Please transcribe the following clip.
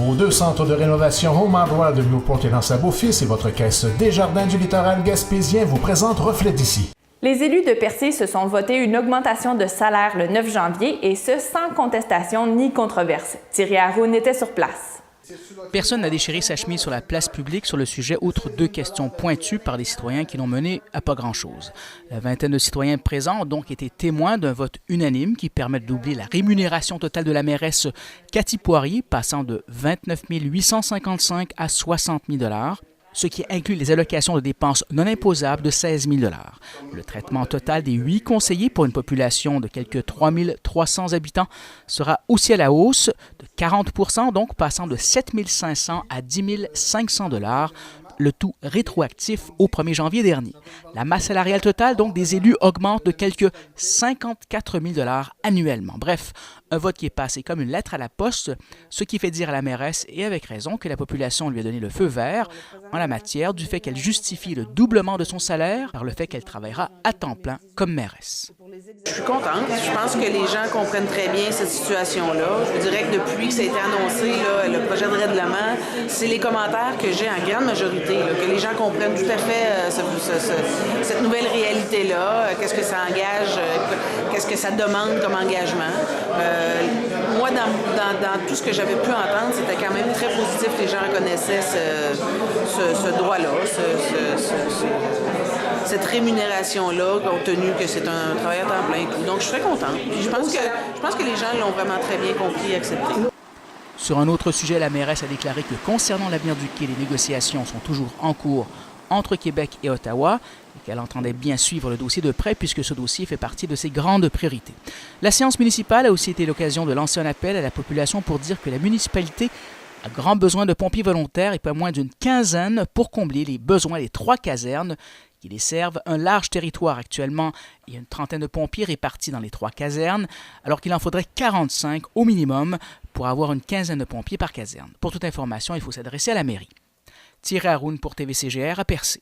Vos 2 centres de rénovation Home Hardware de Newport et L'Anse-à-Beaufils et votre caisse Desjardins du littoral gaspésien vous présentent Reflet d'ici. Les élus de Percé se sont votés une augmentation de salaire le 9 janvier et ce sans contestation ni controverse. Thierry Haroun était sur place. Personne n'a déchiré sa chemise sur la place publique sur le sujet, outre 2 questions pointues par des citoyens qui l'ont mené à pas grand-chose. La vingtaine de citoyens présents ont donc été témoins d'un vote unanime qui permet de doubler la rémunération totale de la mairesse Cathy Poirier, passant de 29 855 à 60 000 $, ce qui inclut les allocations de dépenses non imposables de 16 000 $. Le traitement total des 8 conseillers pour une population de quelques 3 300 habitants sera aussi à la hausse de 40 %, donc passant de 7 500 à 10 500 $, le tout rétroactif au 1er janvier dernier. La masse salariale totale donc des élus augmente de quelques 54 000 $ annuellement. Bref, un vote qui est passé comme une lettre à la poste, ce qui fait dire à la mairesse, et avec raison, que la population lui a donné le feu vert en la matière du fait qu'elle justifie le doublement de son salaire par le fait qu'elle travaillera à temps plein comme mairesse. Je suis contente. Je pense que les gens comprennent très bien cette situation-là. Je vous dirais que depuis que ça a été annoncé, là, le projet de règlement, c'est les commentaires que j'ai en grande majorité, là, que les gens comprennent tout à fait cette nouvelle réalité-là, qu'est-ce que ça engage, qu'est-ce que ça demande comme engagement. Moi, dans tout ce que j'avais pu entendre, c'était quand même très positif. Les gens reconnaissaient ce droit-là, cette rémunération-là, compte tenu que c'est un travail à temps plein et tout. Donc, je suis très contente. Puis je pense que les gens l'ont vraiment très bien compris et accepté. Sur un autre sujet, la mairesse a déclaré que concernant l'avenir du quai, les négociations sont toujours en cours entre Québec et Ottawa et qu'elle entendait bien suivre le dossier de près puisque ce dossier fait partie de ses grandes priorités. La séance municipale a aussi été l'occasion de lancer un appel à la population pour dire que la municipalité a grand besoin de pompiers volontaires et pas moins d'une quinzaine pour combler les besoins des 3 casernes qui desservent un large territoire actuellement. Il y a une trentaine de pompiers répartis dans les 3 casernes, alors qu'il en faudrait 45 au minimum pour avoir une quinzaine de pompiers par caserne. Pour toute information, il faut s'adresser à la mairie. Thierry Haroun pour TVCGR à Percé.